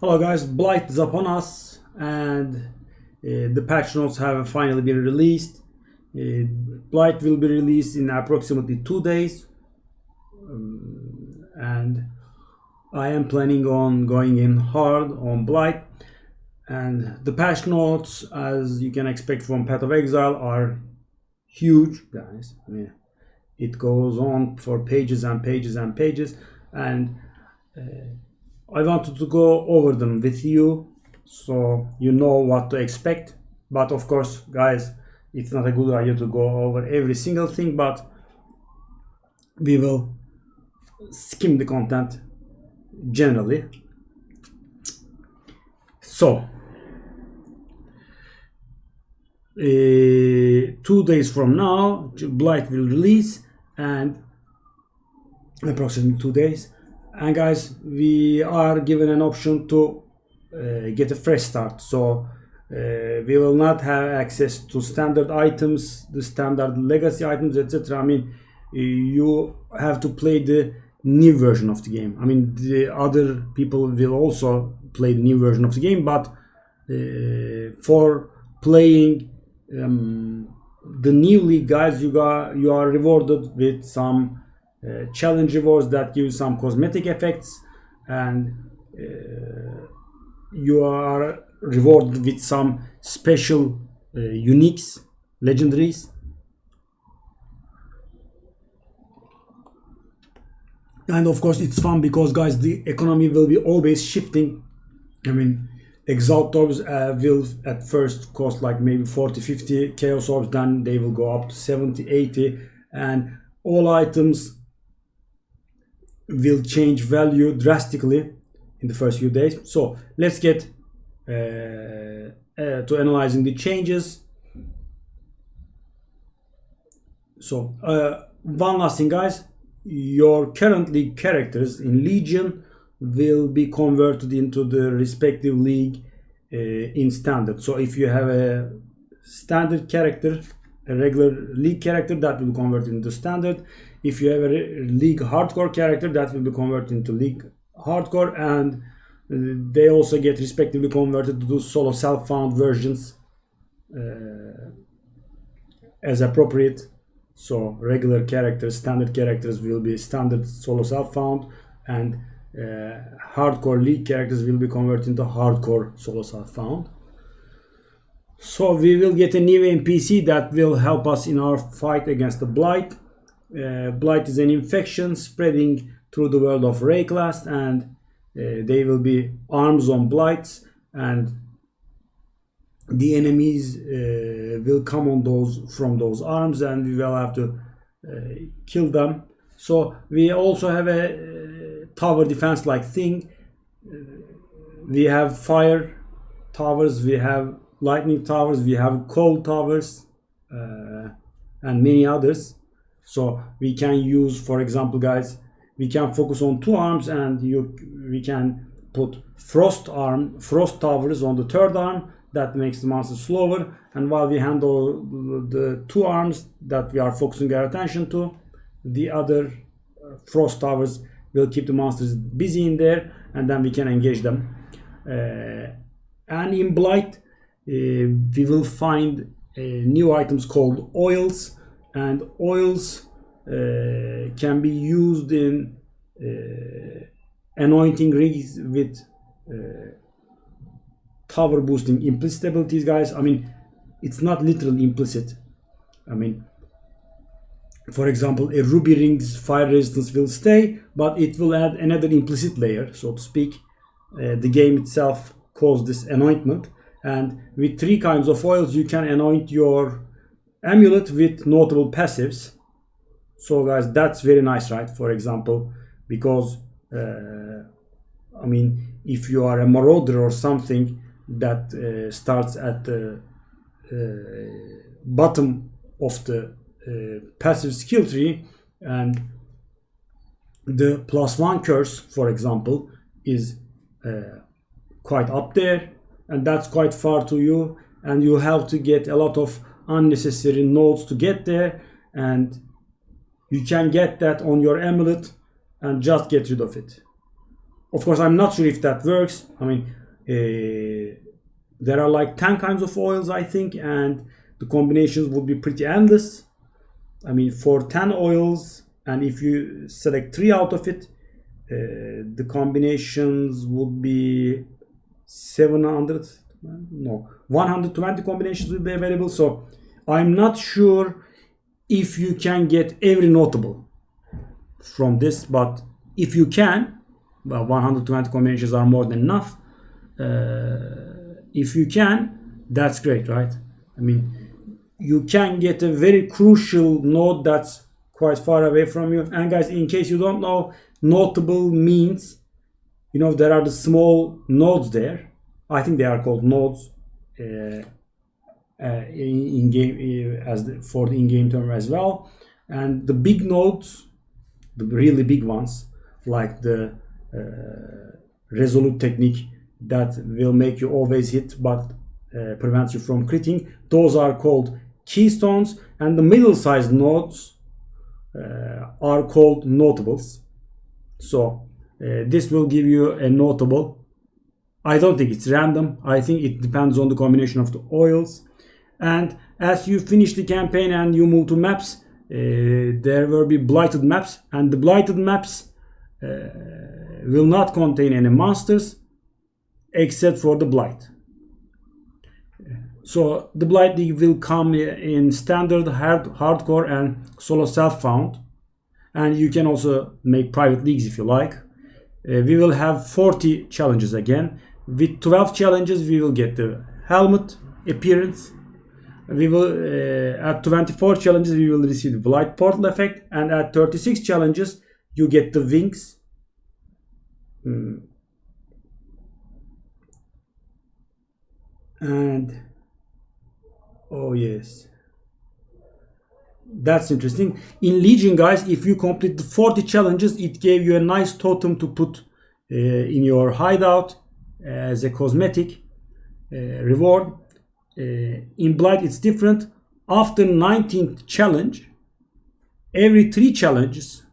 Hello guys, Blight is upon us and the patch notes have finally been released. Blight will be released in approximately 2 days and I am planning on going in hard on Blight, and the patch notes, as you can expect from Path of Exile, are huge, guys. I mean, it goes on for pages and pages and pages, and I wanted to go over them with you so you know what to expect. But of course, guys, it's not a good idea to go over every single thing, but we will skim the content generally. So 2 days from now Blight will release, and approximately 2 days, and guys, we are given an option to get a fresh start. So we will not have access to standard items, the standard legacy items, etc. I mean, you have to play the new version of the game. I mean, the other people will also play the new version of the game, but for playing the new league, guys, you are rewarded with some challenge rewards that give some cosmetic effects, and you are rewarded with some special uniques, legendaries. And of course it's fun because, guys, the economy will be always shifting. I mean, Exalt orbs will at first cost like maybe 40-50, Chaos orbs then they will go up to 70-80, and all items will change value drastically in the first few days. So let's get to analyzing the changes. So one last thing, guys, your current league characters in Legion will be converted into the respective league in standard. So if you have a standard character, a regular league character, that will be converted into standard. If you have a league hardcore character, that will be converted into league hardcore, and they also get respectively converted to do solo self-found versions as appropriate. So regular characters, standard characters will be standard solo self-found, and hardcore league characters will be converted into hardcore solo self-found. So we will get a new NPC that will help us in our fight against the Blight. Blight is an infection spreading through the world of Rayclast, and they will be arms on Blights, and the enemies will come on from those arms, and we will have to kill them. So we also have a tower defense like thing. We have fire towers, we have lightning towers, we have cold towers, and many others. So we can use, for example, guys, we can focus on 2 arms, and we can put frost towers on the 3rd arm. That makes the monster slower, and while we handle the 2 arms that we are focusing our attention to, the other frost towers will keep the monsters busy in there, and then we can engage them. And in Blight we will find new items called oils, and oils can be used in anointing rigs with tower boosting implicit abilities, guys. I mean, it's not literally implicit. I mean, for example, a ruby ring's fire resistance will stay, but it will add another implicit layer, so to speak. The game itself calls this anointment, and with 3 kinds of oils you can anoint your amulet with notable passives. So guys, that's very nice, right? For example, because I mean, if you are a marauder or something that starts at the bottom of the passive skill tree, and the +1 curse, for example, is quite up there, and that's quite far to you, and you have to get a lot of unnecessary nodes to get there, and you can get that on your amulet and just get rid of it. Of course, I'm not sure if that works. I mean, there are like 10 kinds of oils, I think, and the combinations would be pretty endless. I mean, for 10 oils, and if you select 3 out of it, the combinations would be 120 combinations will be available. So I'm not sure if you can get every notable from this, but if you can, well, 120 combinations are more than enough. If you can, that's great, right? I mean, you can get a very crucial node that's quite far away from you. And guys, in case you don't know, notable means, you know, there are the small nodes there. I think they are called nodes in game for the in-game term as well. And the big nodes, the really big ones, like the resolute technique that will make you always hit but prevents you from critting, those are called keystones, and the middle-sized nodes are called notables. So this will give you a notable. I don't think it's random. I think it depends on the combination of the oils. And as you finish the campaign and you move to maps, there will be blighted maps, and the blighted maps will not contain any monsters except for the blight. So the Blight League will come in standard, hardcore, and solo self-found, and you can also make private leagues if you like. We will have 40 challenges again. With 12 challenges we will get the helmet appearance. We will at 24 challenges we will receive the Blight portal effect, and at 36 challenges you get the wings. And oh yes, that's interesting. In Legion, guys, if you complete the 40 challenges, it gave you a nice totem to put in your hideout as a cosmetic reward. In Blight it's different. After 19th challenge, every 3 challenges,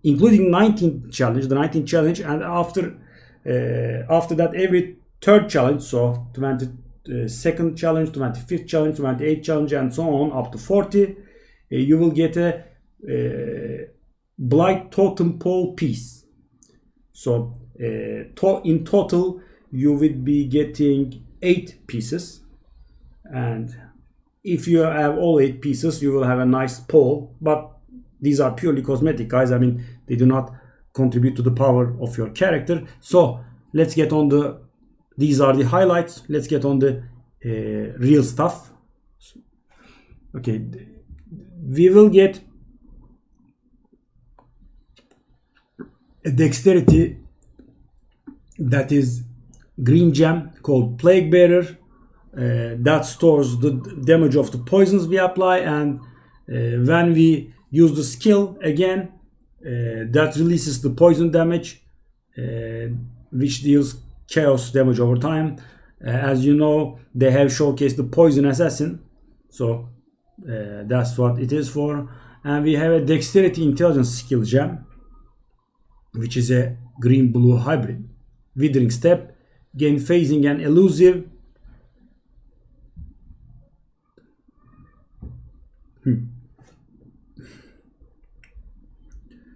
including 19th challenge, the 19th challenge, and after that every 3rd challenge, so 22nd challenge, 25th challenge, 28th challenge, and so on up to 40, you will get a Blight totem pole piece. So in total you will be getting 8 pieces, and if you have all 8 pieces you will have a nice pole, but these are purely cosmetic, guys. I mean, they do not contribute to the power of your character. So let's get on the, these are the highlights. Let's get on the real stuff. Okay, we will get a dexterity that is green gem called Plague Bearer, that stores the damage of the poisons we apply, and when we use the skill again, that releases the poison damage, which deals chaos damage over time. As you know, they have showcased the poison assassin, so that's what it is for. And we have a dexterity intelligence skill gem, which is a green blue hybrid. Withering step, gain phasing and elusive.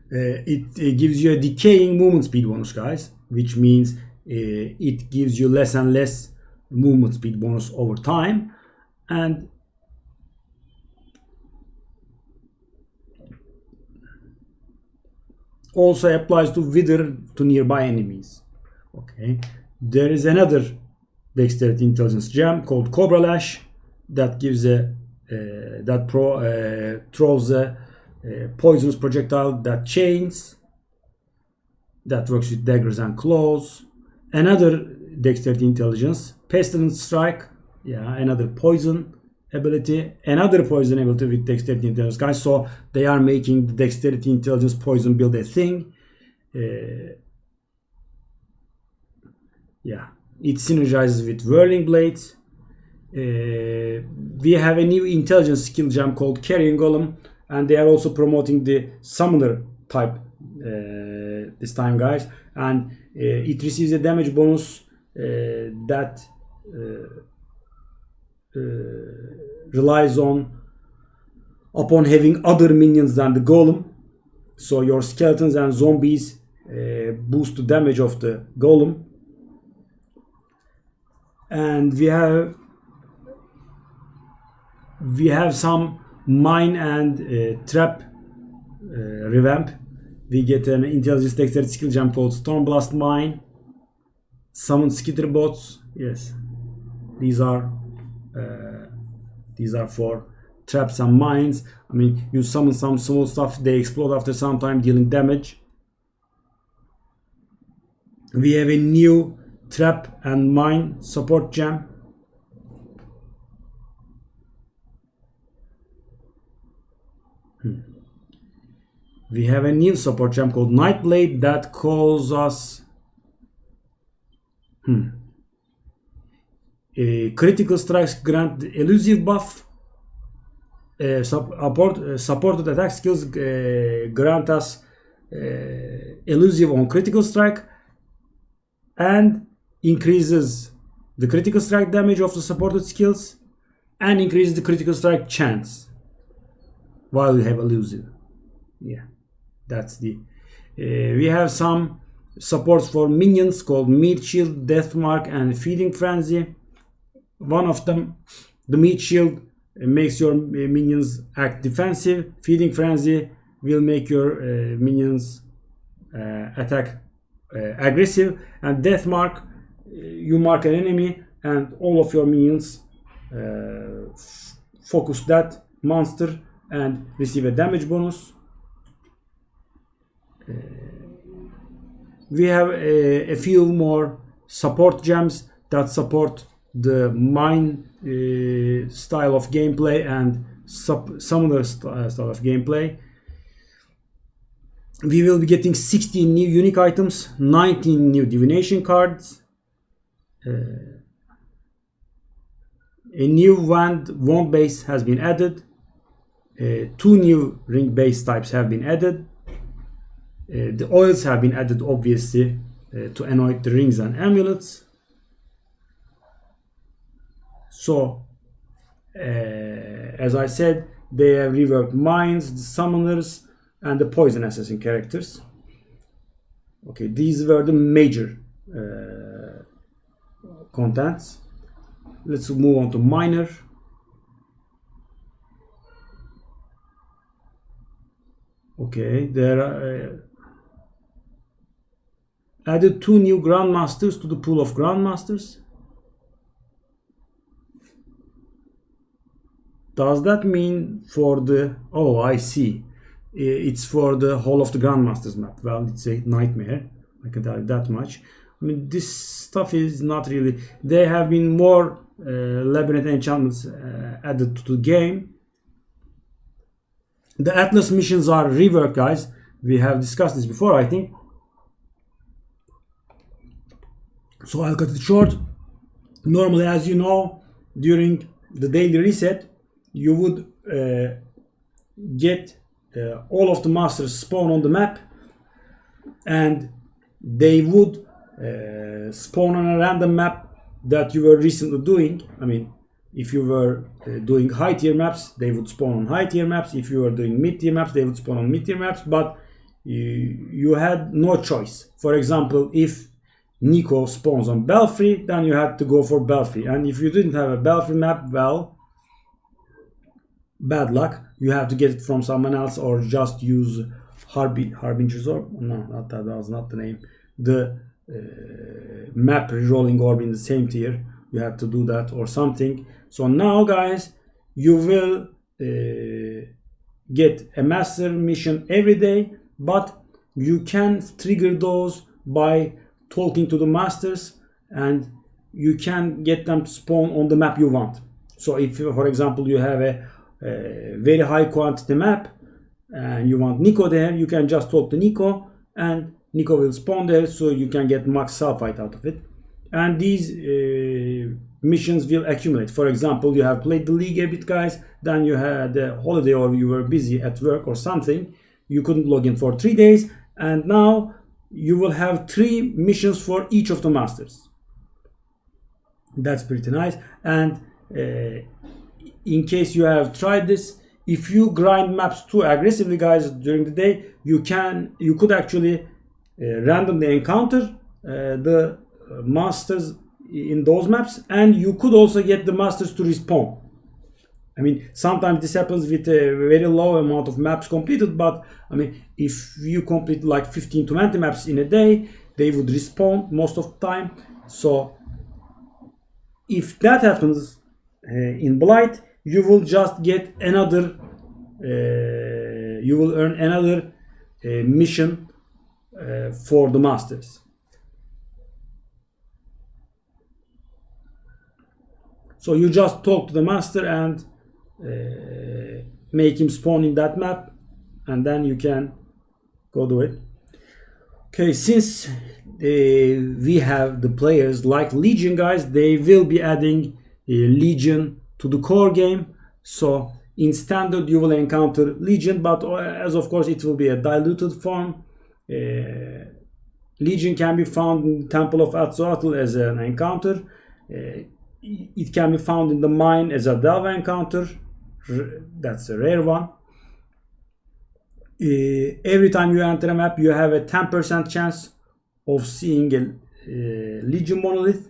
It gives you a decaying movement speed bonus, guys, which means it gives you less and less movement speed bonus over time, and also applies to wither to nearby enemies. Okay, there is another dexterity intelligence gem called Cobra Lash that gives a throws a poisonous projectile that chains, that works with daggers and claws. Another dexterity intelligence, Pestilence Strike, yeah, another poison ability, another poison ability with dexterity intelligence, guys. So they are making the dexterity intelligence poison build a thing. Yeah, it synergizes with Whirling Blades. We have a new intelligence skill gem called Carrying Golem, and they are also promoting the summoner type this time, guys, and it receives a damage bonus that relies upon having other minions than the golem. So your skeletons and zombies boost the damage of the golem. And we have some mine and trap revamp. We get an intelligence dexterity skill gem called Stormblast Mine. Summon skitter bots. Yes, these are for traps and mines. I mean, you summon some small stuff, they explode after some time, dealing damage. We have a new trap and mine support gem. We have a new support gem called Nightblade that calls us critical strikes grant elusive buff. Supported attack skills grant us elusive on critical strike and increases the critical strike damage of the supported skills and increases the critical strike chance while you have elusive. Yeah, that's the we have some supports for minions called Meat Shield, Death Mark, and Feeding Frenzy. One of them, the Meat Shield, makes your minions act defensive. Feeding Frenzy will make your minions attack aggressive. And Death Mark, you mark an enemy and all of your minions focus that monster and receive a damage bonus. We have a few more support gems that support the mine style of gameplay and summoner style of gameplay. We will be getting 16 new unique items, 19 new divination cards, a new wand base has been added, 2 new ring base types have been added, the oils have been added obviously to anoint the rings and amulets. So as I said, they have reworked mines, the summoners, and the poison assassin characters. Okay, these were the major contents. Let's move on to minor. Okay, there are added 2 new grandmasters to the pool of grandmasters. Does that mean for the... Oh, I see. It's for the whole of the Grandmasters map. Well, it's a nightmare. I can tell you that much. I mean, this stuff is not really... There have been more labyrinth enchantments added to the game. The Atlas missions are reworked, guys. We have discussed this before, I think. So I'll cut it short. Normally, as you know, during the daily reset, you would get all of the masters spawn on the map, and they would spawn on a random map that you were recently doing. I mean, if you were doing high tier maps, they would spawn on high tier maps. If you were doing mid tier maps, they would spawn on mid tier maps, but you had no choice. For example, if Nico spawns on Belfry, then you had to go for Belfry, and if you didn't have a Belfry map, well, bad luck. You have to get it from someone else or just use Harbinger's Orb. No, not that was not the name. The map rerolling orb in the same tier. You have to do that or something. So now, guys, you will get a master mission every day, but you can trigger those by talking to the masters, and you can get them to spawn on the map you want. So if, for example, you have a very high quantity map and you want Nico there, you can just talk to Nico and Nico will spawn there, so you can get max sulfite out of it. And these missions will accumulate. For example, you have played the league a bit, guys, then you had a holiday or you were busy at work or something, you couldn't log in for 3 days, and now you will have 3 missions for each of the masters. That's pretty nice. And in case you have tried this, if you grind maps too aggressively, guys, during the day, you could actually randomly encounter the masters in those maps, and you could also get the masters to respawn. I mean, sometimes this happens with a very low amount of maps completed, but I mean, if you complete like 15-20 maps in a day, they would respawn most of the time. So if that happens in Blight, you will just get another, you will earn another mission for the masters. So you just talk to the master and make him spawn in that map, and then you can go do it. Okay, since we have the players like Legion, guys, they will be adding Legion to the core game. So in standard you will encounter Legion, but as of course it will be a diluted form. Legion can be found in the Temple of Azathoth as an encounter. It can be found in the mine as a Delve encounter. That's a rare one. Every time you enter a map, you have a 10% chance of seeing a Legion monolith.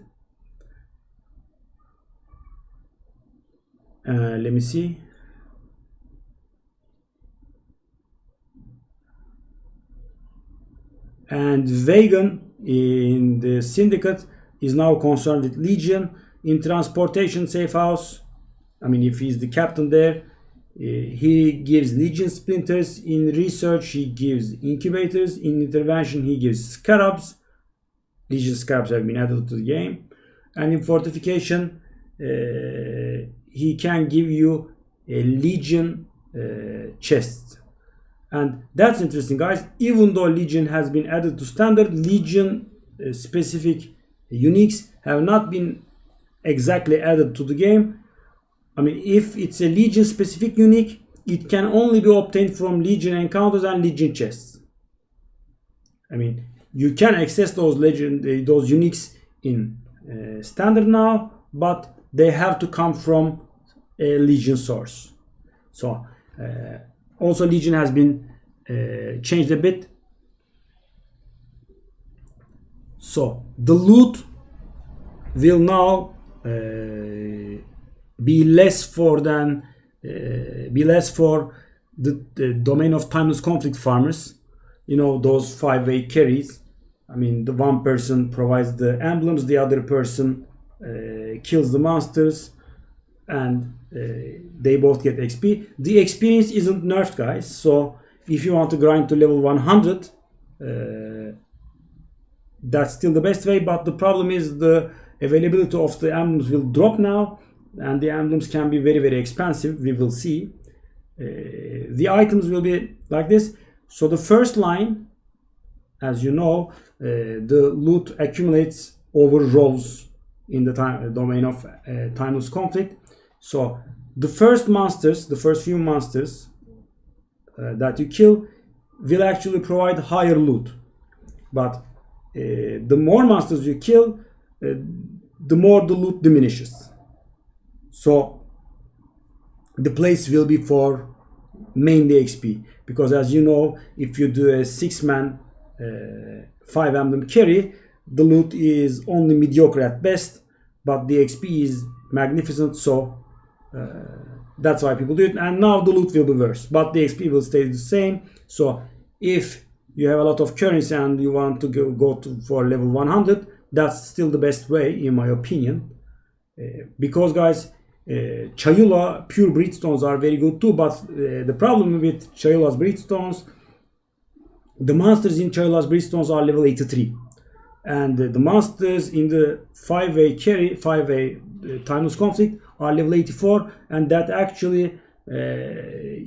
Let me see. And Vegan in the Syndicate is now concerned with Legion. In Transportation Safe House, I mean, if he's the captain there, he gives Legion Splinters. In Research, he gives Incubators. In Intervention, he gives Scarabs. Legion Scarabs have been added to the game. And in Fortification, he can give you a Legion chest. And that's interesting, guys. Even though Legion has been added to standard, Legion specific uniques have not been exactly added to the game. I mean, if it's a Legion specific unique, it can only be obtained from Legion encounters and Legion chests. I mean, you can access those those uniques in standard now, but they have to come from a Legion source. So also Legion has been changed a bit. So the loot will now be less for the domain of timeless conflict farmers. You know, those 5-way carries. I mean, the one person provides the emblems, the other person kills the monsters, and they both get XP. The experience isn't nerfed, guys. So if you want to grind to level 100, that's still the best way. But the problem is the availability of the emblems will drop now, and the emblems can be very, very expensive. We will see. The items will be like this. So the first line, as you know, the loot accumulates over rows in the domain of timeless conflict. So the first monsters, the first few monsters that you kill will actually provide higher loot. But the more monsters you kill, the more the loot diminishes. So the place will be for mainly XP, because as you know, if you do a 6-man 5 emblem carry, the loot is only mediocre at best, but the XP is magnificent. So that's why people do it. And now the loot will be worse, but the XP will stay the same. So if you have a lot of currency and you want to go for level 100, that's still the best way, in my opinion. Because guys, Chayula pure breedstones are very good too, but the problem with Chayula's breedstones, the monsters in Chayula's breedstones are level 83, and the monsters in the 5-way carry, 5-way timeless conflict are level 84, and that actually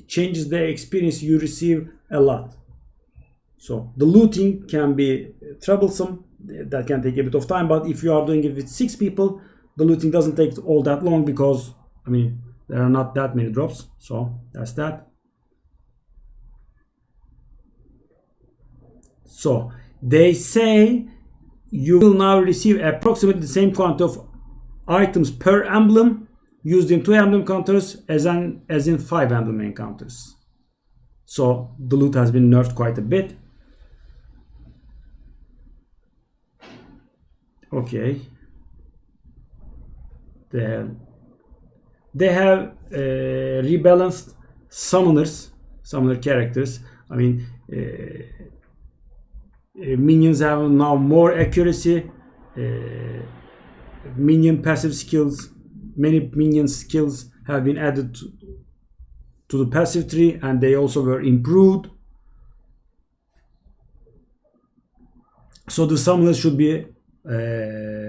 changes the experience you receive a lot. So the looting can be troublesome, that can take a bit of time, but if you are doing it with 6 people, the looting doesn't take all that long, because I mean, there are not that many drops. So that's that. So they say you will now receive approximately the same quantity of items per emblem used in 2 emblem counters as in 5 emblem encounters. So the loot has been nerfed quite a bit. Okay. They have rebalanced summoner characters. I mean, minions have now more accuracy. Minion passive skills, many minion skills have been added to the passive tree, and they also were improved. So the summoners should be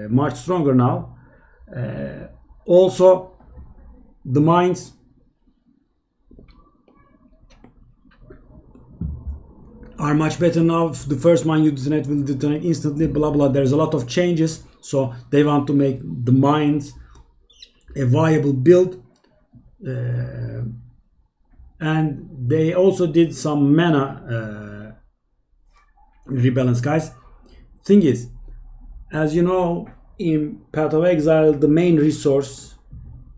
much stronger now. Also, the mines are much better now. The first mine you detonate will detonate instantly, blah blah. There's a lot of changes, so they want to make the mines a viable build. And they also did some mana rebalance, guys. Thing is, as you know, in Path of Exile, the main resource,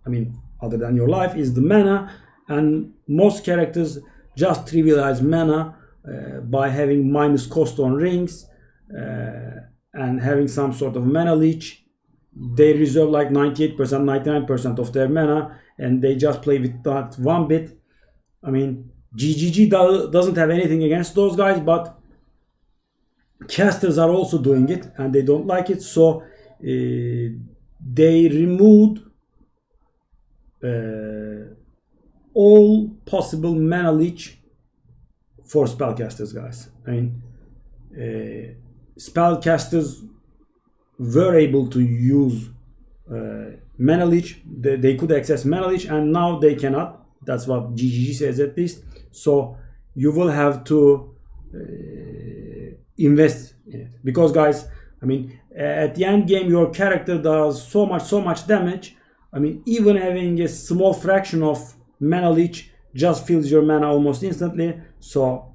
I mean, other than your life, is the mana, and most characters just trivialize mana by having minus cost on rings and having some sort of mana leech. They reserve like 98%, 99% of their mana, and they just play with that one bit. I mean, GGG doesn't have anything against those guys, but casters are also doing it, and they don't like it. So they removed all possible mana leech for spellcasters, guys. I mean, spellcasters were able to use mana leech. They could access mana leech, and now they cannot. That's what GGG says, at least. So you will have to invest in it, because, guys, I mean, at the end game, your character does so much damage. I mean, even having a small fraction of mana leech just fills your mana almost instantly. So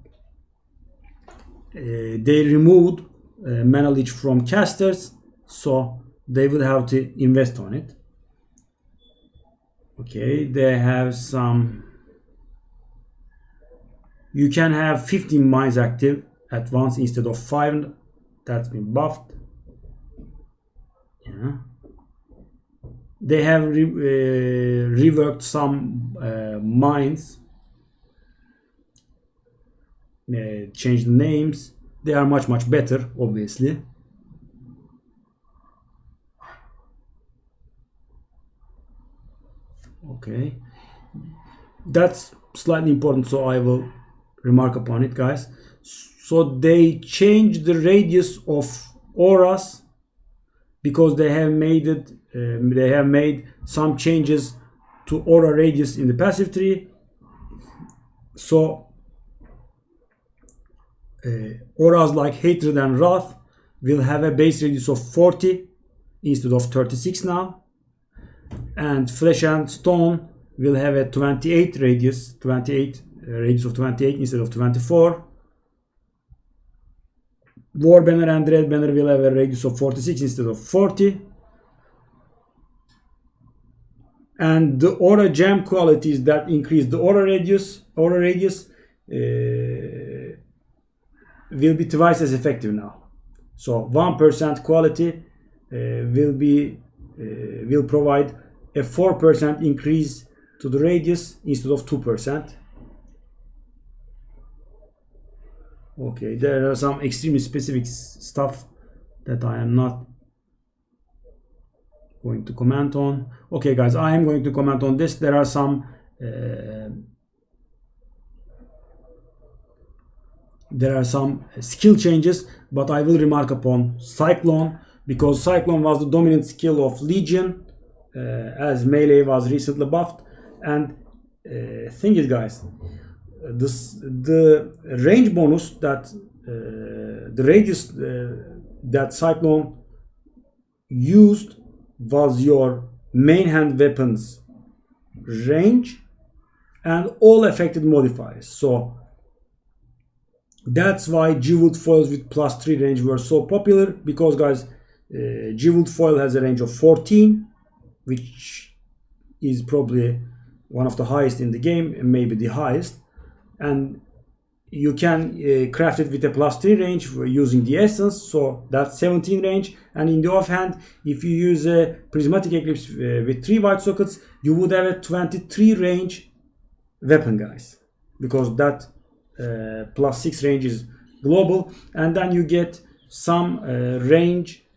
they removed mana leech from casters, so they will have to invest on it. Okay, they have some. You can have 15 mines active at once instead of 5. That's been buffed. Yeah. They have reworked some mines, changed the names. They are much better, obviously. Okay, that's slightly important, so I will remark upon it, guys. So they changed the radius of auras because they have made it. They have made some changes to aura radius in the passive tree. So auras like Hatred and Wrath will have a base radius of 40 instead of 36 now. And Flesh and Stone will have a 28 radius of 28 instead of 24. War Banner and Red Banner will have a radius of 46 instead of 40. And the aura gem qualities that increase the aura radius will be twice as effective now. So 1% quality will provide a 4% increase to the radius instead of 2%. Okay, there are some extremely specific stuff that I am not going to comment on. Okay, guys, I am going to comment on this. There are some skill changes, but I will remark upon Cyclone, because Cyclone was the dominant skill of Legion, as melee was recently buffed. And thing is, guys, the range bonus that the radius that Cyclone used was your main hand weapons range and all affected modifiers. So That's why jeweled foils with +3 range were so popular, because guys, jeweled foil has a range of 14, which is probably one of the highest in the game, and maybe the highest. And you can craft it with a +3 range using the essence, so that's 17 range. And in the offhand, if you use a prismatic eclipse with 3 white sockets, you would have a 23 range weapon, guys, because that +6 range is global. And then you get some range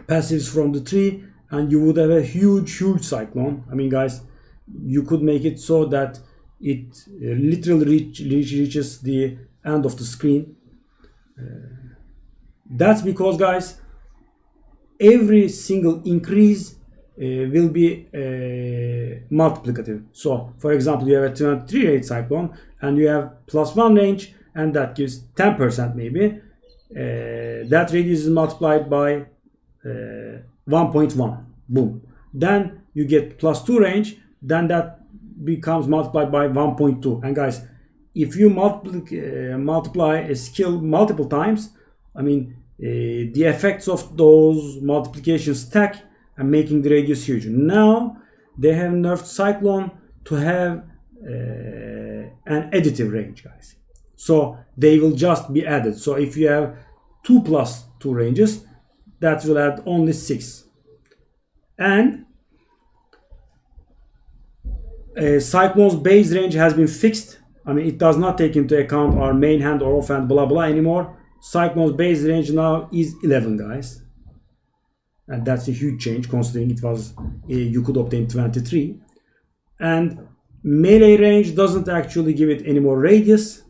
passives from the tree, and you would have a huge cyclone. I mean, guys, you could make it so that it literally reaches the end of the screen. That's because, guys, every single increase will be multiplicative. So for example, you have a 23 range cyclone and you have +1 range, and that gives 10% maybe. That radius is multiplied by 1.1. Boom. Then you get +2 range, then that becomes multiplied by 1.2. And guys, if you multiply a skill multiple times, I mean, the effects of those multiplications stack and making the radius huge. Now they have nerfed cyclone to have an additive range, guys, so they will just be added. So if you have 2 + 2 ranges, that will add only 6. And Cyclone's base range has been fixed. I mean, it does not take into account our main hand or offhand blah blah anymore. Cyclone's base range now is 11, guys, and that's a huge change considering it was you could obtain 23. And melee range doesn't actually give it any more radius,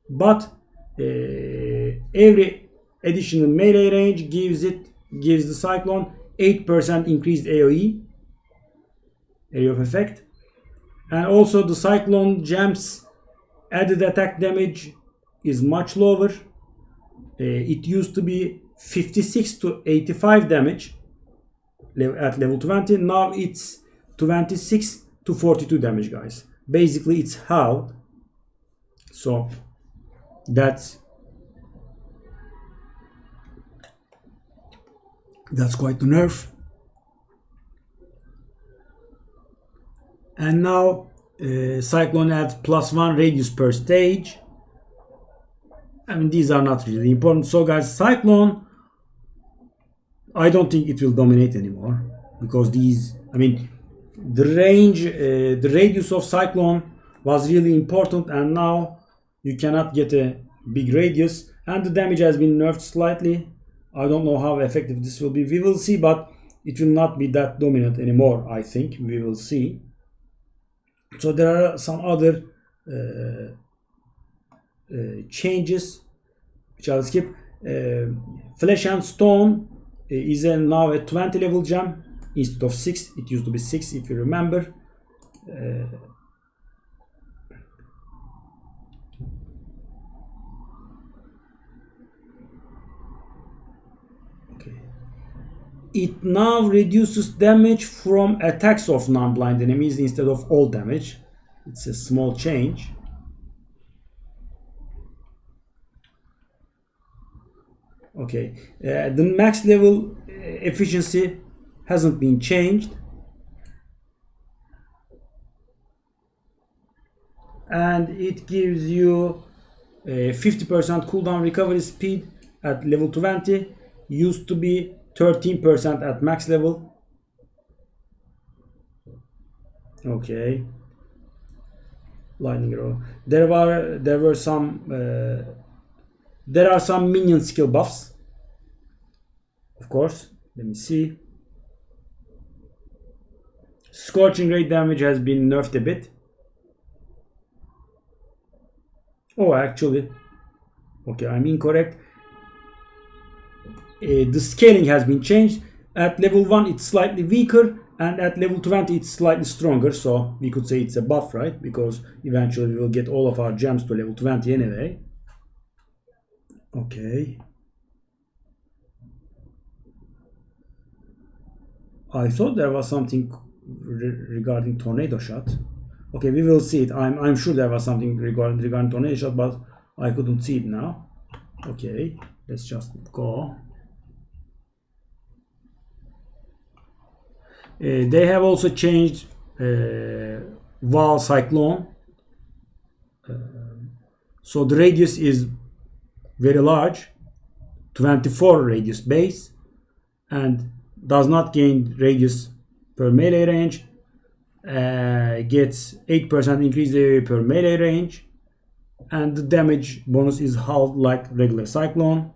but every additional melee range gives the Cyclone 8% increased AoE, area of effect. And also the Cyclone gems added attack damage is much lower. It used to be 56 to 85 damage at level 20. Now it's 26 to 42 damage, guys. Basically it's halved. So that's quite the nerf. And now Cyclone adds +1 radius per stage. I mean, these are not really important. So guys, Cyclone, I don't think it will dominate anymore, because these, I mean, the range, the radius of Cyclone was really important, and now you cannot get a big radius. And the damage has been nerfed slightly. I don't know how effective this will be. We will see, but it will not be that dominant anymore, I think. We will see. So there are some other changes which I'll skip. Flesh and Stone is now a 20 level gem instead of 6. It used to be 6, if you remember. It now reduces damage from attacks of non-blind enemies instead of all damage. It's a small change. Okay, the max level efficiency hasn't been changed, and it gives you 50% cooldown recovery speed at level 20. Used to be 13% at max level. Okay. Lightning arrow. There are some minion skill buffs, of course. Let me see. Scorching ray damage has been nerfed a bit. Oh, actually, okay, I'm incorrect. The scaling has been changed. At level 1 it's slightly weaker, and at level 20 it's slightly stronger, so we could say it's a buff, right? Because eventually we will get all of our gems to level 20 anyway. Okay. I thought there was something regarding tornado shot. Okay, we will see it. I'm sure there was something regarding tornado shot, but I couldn't see it now. Okay, let's just go. They have also changed Val Cyclone. So the radius is very large, 24 radius base, and does not gain radius per melee range. Gets 8% increase per melee range, and the damage bonus is halved like regular Cyclone.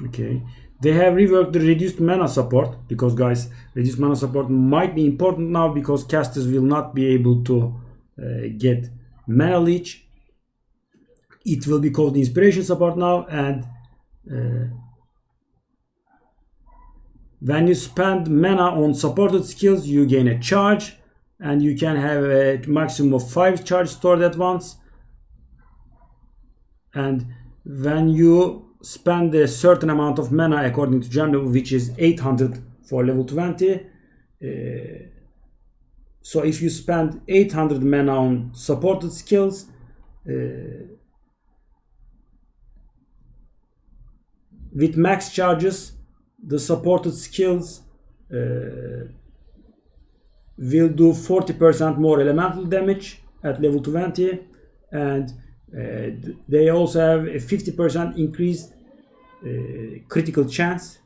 Okay, they have reworked the reduced mana support, because guys, reduced mana support might be important now because casters will not be able to get mana leech. It will be called inspiration support now, and when you spend mana on supported skills, you gain a charge, and you can have a maximum of 5 charge stored at once. And when you spend a certain amount of mana according to gem level, which is 800 for level 20, so if you spend 800 mana on supported skills, with max charges, the supported skills will do 40% more elemental damage at level 20, and they also have a 50% increased critical chance.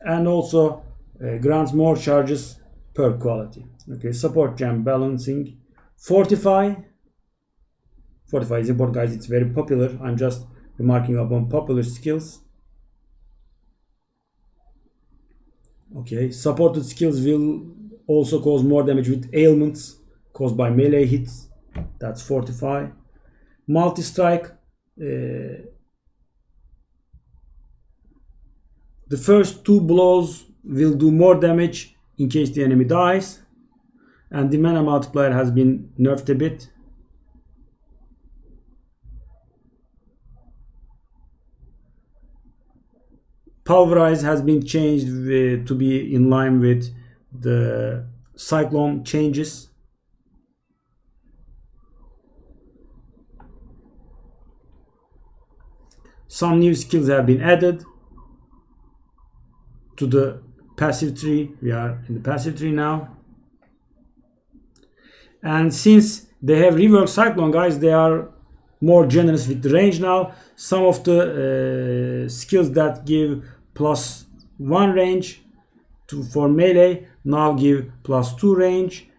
And also grants more charges per quality. Okay, support gem balancing. Fortify is important, guys. It's very popular. I'm just remarking upon popular skills. Okay, supported skills will also cause more damage with ailments caused by melee hits. That's Fortify. Multi-strike. The first 2 blows will do more damage in case the enemy dies. And the mana multiplier has been nerfed a bit. Pulverize has been changed to be in line with the Cyclone changes. Some new skills have been added to the passive tree. We are in the passive tree now. And since they have reworked Cyclone, guys, they are more generous with the range now. Some of the skills that give +1 range for melee now give +2 range,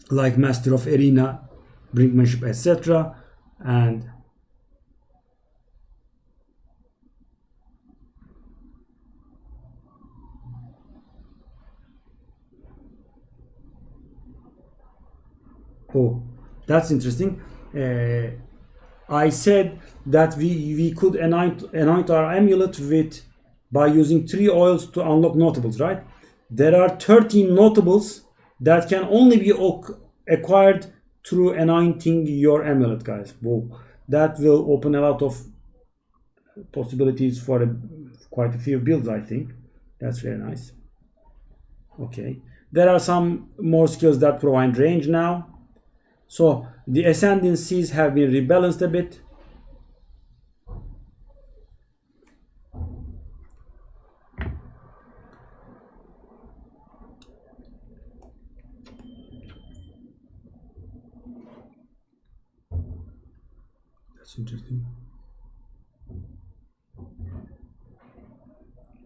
like Master of Arena, Brinkmanship, etc. And oh, that's interesting. I said that we could anoint our amulet by using 3 oils to unlock notables, right? There are 13 notables that can only be acquired through anointing your amulet, guys. Whoa. That will open a lot of possibilities for quite a few builds, I think. That's very nice. Okay. There are some more skills that provide range now. So the ascendancies have been rebalanced a bit. That's interesting.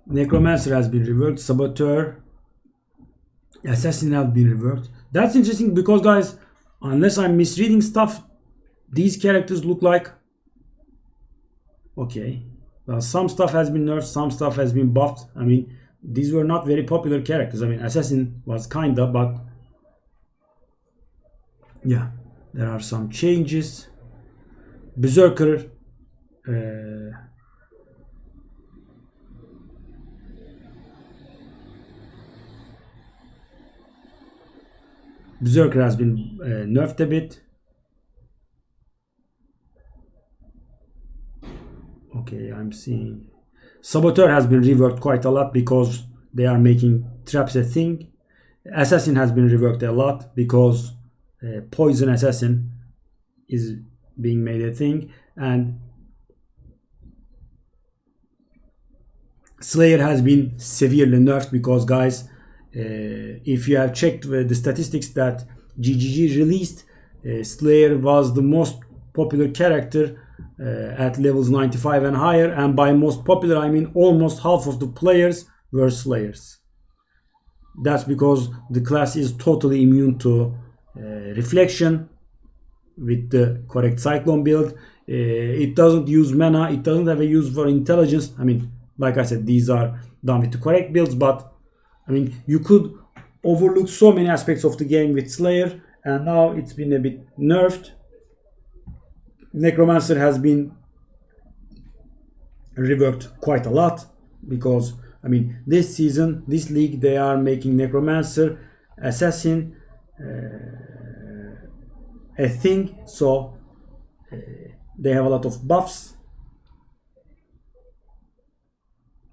Necromancer has been reworked. Saboteur, Assassin have been reworked. That's interesting because, guys, unless I'm misreading stuff, these characters look like... Okay. Well, some stuff has been nerfed, some stuff has been buffed. I mean, these were not very popular characters. I mean, Assassin was kinda, but... Yeah. There are some changes. Berserker... Berserker has been nerfed a bit. Okay, I'm seeing Saboteur has been reworked quite a lot because they are making traps a thing. Assassin has been reworked a lot because Poison Assassin is being made a thing, and Slayer has been severely nerfed because, guys, if you have checked the statistics that GGG released, Slayer was the most popular character at levels 95 and higher, and by most popular I mean almost half of the players were Slayers. That's because the class is totally immune to reflection with the correct Cyclone build. It doesn't use mana, it doesn't have a use for intelligence. I mean, like I said, these are done with the correct builds, but I mean, you could overlook so many aspects of the game with Slayer, and now it's been a bit nerfed. Necromancer has been reworked quite a lot because, I mean, this season, this league, they are making Necromancer, Assassin a thing, so they have a lot of buffs.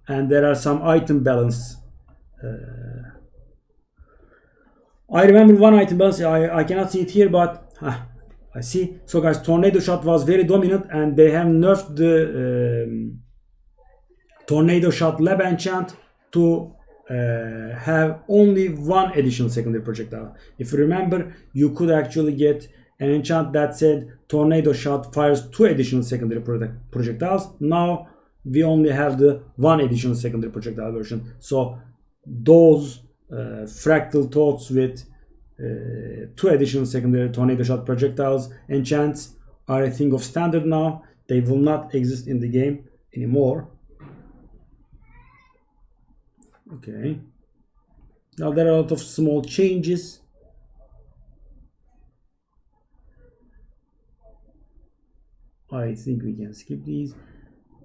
And there are some item balance. I remember one item balance. I cannot see it here, but I see. So guys, Tornado Shot was very dominant, and they have nerfed the Tornado Shot Lab enchant to have only one additional secondary projectile. If you remember, you could actually get an enchant that said Tornado Shot fires 2 additional secondary projectiles. Now we only have the 1 additional secondary projectile version. So those fractal thoughts with 2 additional secondary Tornado Shot projectiles enchants are a thing of standard now. They will not exist in the game anymore. Okay. Now there are a lot of small changes. I think we can skip these.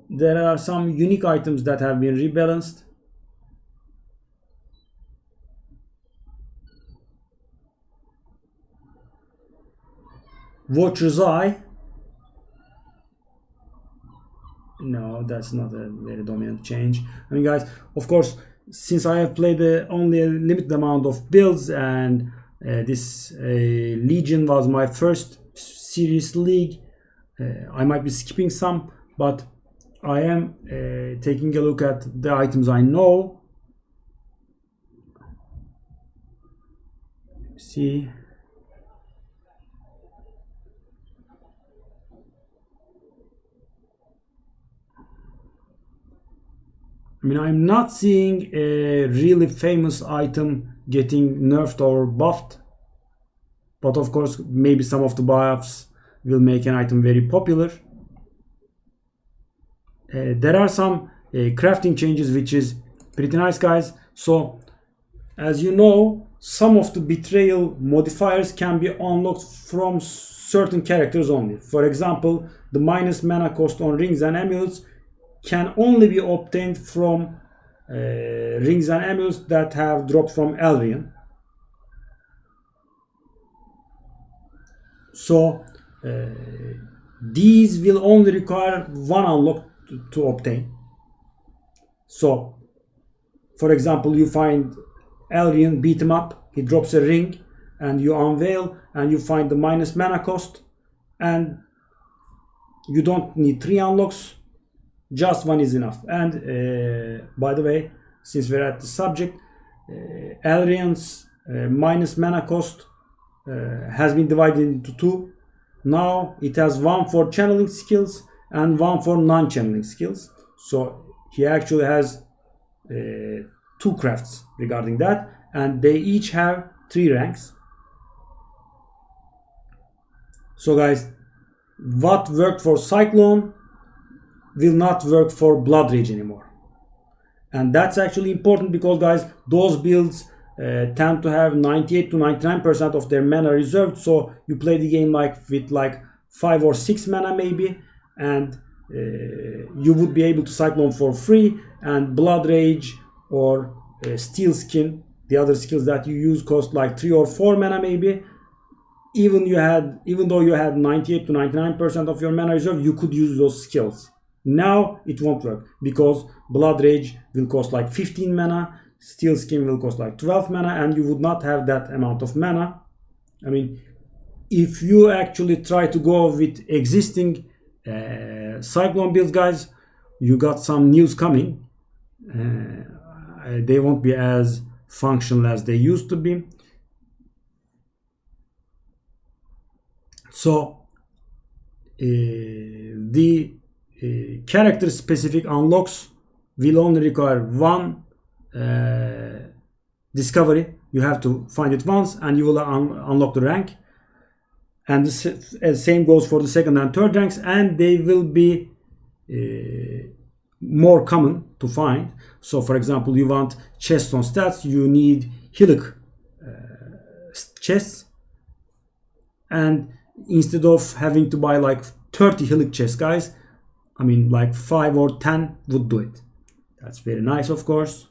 There are some unique items that have been rebalanced. Watcher's Eye. No, that's not a very dominant change. I mean, guys, of course, since I have played only a limited amount of builds, and this Legion was my first serious league, I might be skipping some, but I am taking a look at the items I know. See. I mean, I'm not seeing a really famous item getting nerfed or buffed. But of course, maybe some of the buffs will make an item very popular. There are some crafting changes, which is pretty nice, guys. So, as you know, some of the betrayal modifiers can be unlocked from certain characters only. For example, the minus mana cost on rings and amulets can only be obtained from rings and amulets that have dropped from Elrian. So these will only require one unlock to obtain. So, for example, you find Elrian, beat him up, he drops a ring, and you unveil, and you find the minus mana cost, and you don't need 3 unlocks. Just 1 is enough. And by the way, since we're at the subject, Elrian's minus mana cost has been divided into 2. Now it has 1 for channeling skills and 1 for non-channeling skills. So he actually has 2 crafts regarding that, and they each have 3 ranks. So guys, what worked for Cyclone will not work for Blood Rage anymore. And that's actually important because, guys, those builds tend to have 98 to 99% of their mana reserved. So you play the game with 5 or 6 mana maybe, and you would be able to Cyclone for free, and Blood Rage or Steel Skin the other skills that you use cost like 3 or 4 mana maybe. Even though you had 98 to 99% of your mana reserve, you could use those skills. Now it won't work because Blood Rage will cost like 15 mana, Steel Skin will cost like 12 mana, and you would not have that amount of mana. I mean, if you actually try to go with existing Cyclone builds, guys, you got some news coming. They won't be as functional as they used to be. So the character specific unlocks will only require one discovery. You have to find it once and you will unlock the rank. And the same goes for the second and third ranks, and they will be more common to find. So for example, you want chest on stats, you need Hillock chests, and instead of having to buy like 30 Hillock chests, guys, I mean like 5 or 10 would do it. That's very nice, of course.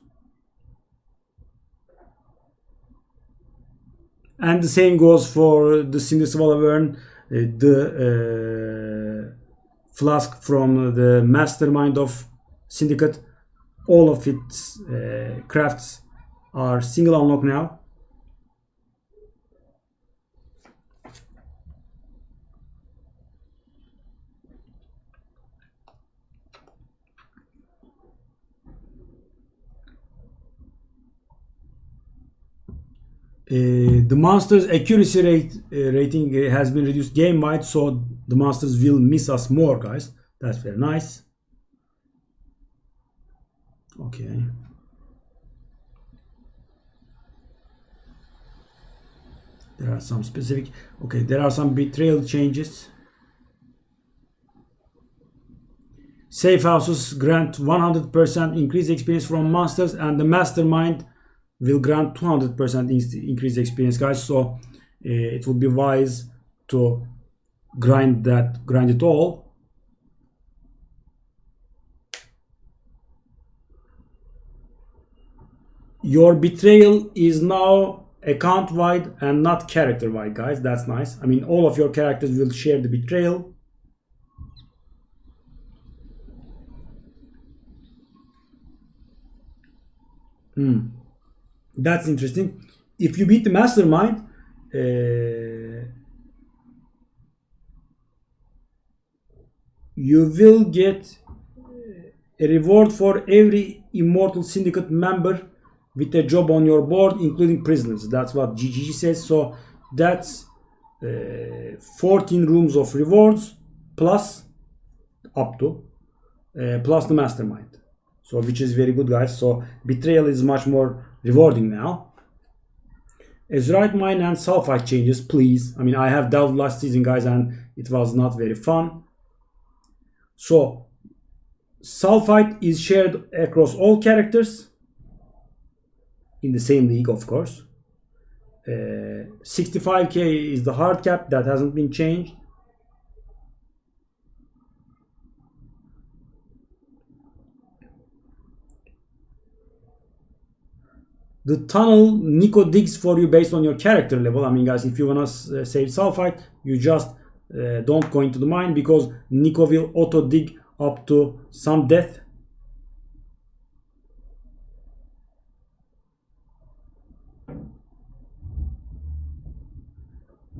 And the same goes for the Cinder Swallowern, the flask from the mastermind of Syndicate. All of its crafts are single unlock now. The monster's accuracy rating has been reduced game-wide, so the monsters will miss us more, guys. That's very nice. Okay. There are some specific... Okay, there are some betrayal changes. Safe houses grant 100% increased experience from monsters, and the mastermind will grant 200% increased experience, guys. So it would be wise to grind it all. Your betrayal is now account wide and not character wide, guys. That's nice. I mean, all of your characters will share the betrayal. That's interesting. If you beat the mastermind, you will get a reward for every Immortal Syndicate member with a job on your board, including prisoners. That's what GGG says. So that's 14 rooms of rewards plus up to plus the mastermind. So which is very good, guys. So betrayal is much more rewarding now. Azurite Mine and Sulfite changes, please. I mean, I have delved last season, guys, and it was not very fun. So Sulfite is shared across all characters in the same league, of course. 65k is the hard cap, that hasn't been changed. The tunnel Nico digs for you based on your character level. I mean, guys, if you want to save Sulfite, you just don't go into the mine, because Nico will auto dig up to some depth.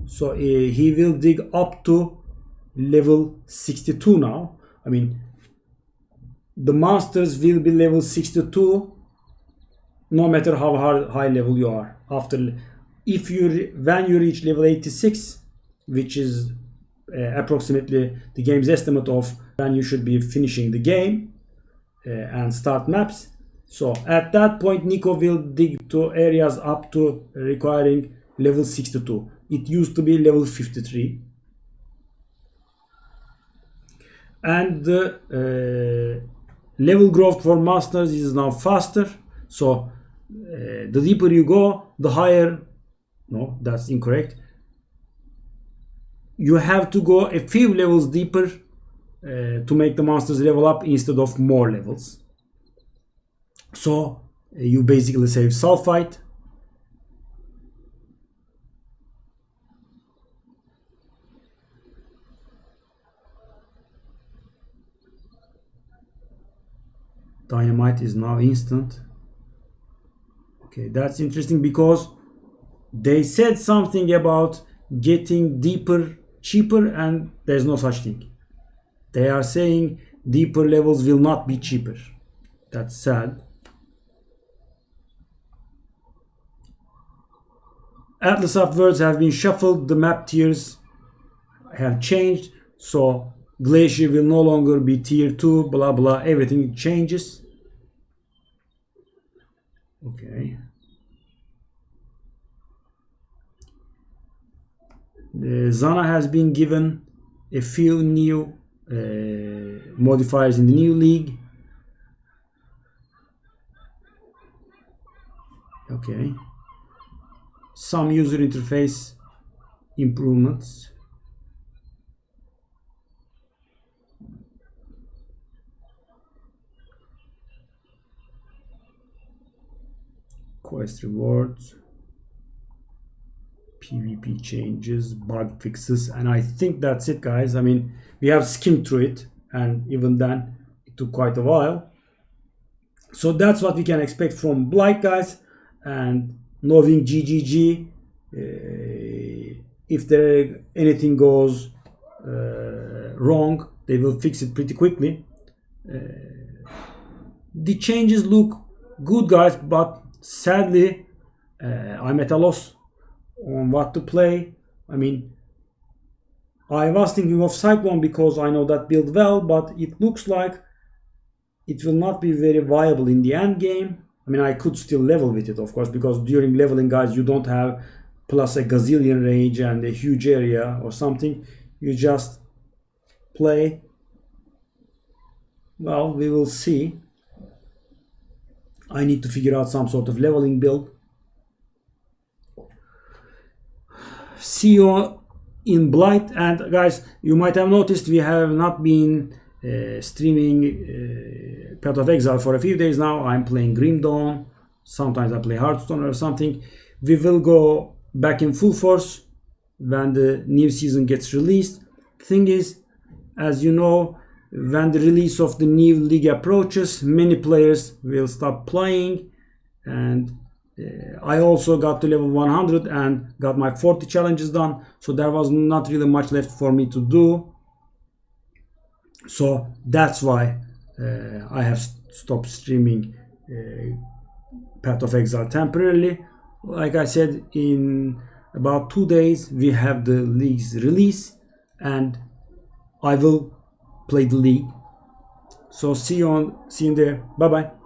So he will dig up to level 62 now. I mean, the monsters will be level 62 no matter how high level you are. When you reach level 86, which is approximately the game's estimate of when you should be finishing the game and start maps. So at that point, Nico will dig to areas up to requiring level 62. It used to be level 53. And the level growth for masters is now faster. So the deeper you go, the higher... No, that's incorrect. You have to go a few levels deeper to make the monsters level up instead of more levels. So you basically save Sulfite. Dynamite is now instant. Okay, that's interesting because they said something about getting deeper cheaper, and there's no such thing. They are saying deeper levels will not be cheaper. That's sad. Atlas of Worlds have been shuffled. The map tiers have changed. So Glacier will no longer be tier 2, blah blah, everything changes. Okay. Zana has been given a few new modifiers in the new league. Okay. Some user interface improvements. Quest rewards. PvP changes, bug fixes, and I think that's it, guys. I mean, we have skimmed through it, and even then it took quite a while. So that's what we can expect from Blight, guys. And knowing GGG, if there anything goes wrong, they will fix it pretty quickly. The changes look good, guys, but sadly I'm at a loss on what to play. I mean, I was thinking of Cyclone because I know that build well, but it looks like it will not be very viable in the end game. I mean, I could still level with it, of course, because during leveling, guys, you don't have plus a gazillion range and a huge area or something. You just play. Well, we will see. I need to figure out some sort of leveling build. See you in Blight. And guys, you might have noticed we have not been streaming Path of Exile for a few days now. I'm playing Grim Dawn. Sometimes I play Hearthstone or something. We will go back in full force when the new season gets released. Thing is, as you know, when the release of the new league approaches, many players will stop playing, and I also got to level 100 and got my 40 challenges done, so there was not really much left for me to do. So that's why I have stopped streaming Path of Exile temporarily. Like I said, in about 2 days we have the league's release, and I will play the league. So see you in there. Bye bye.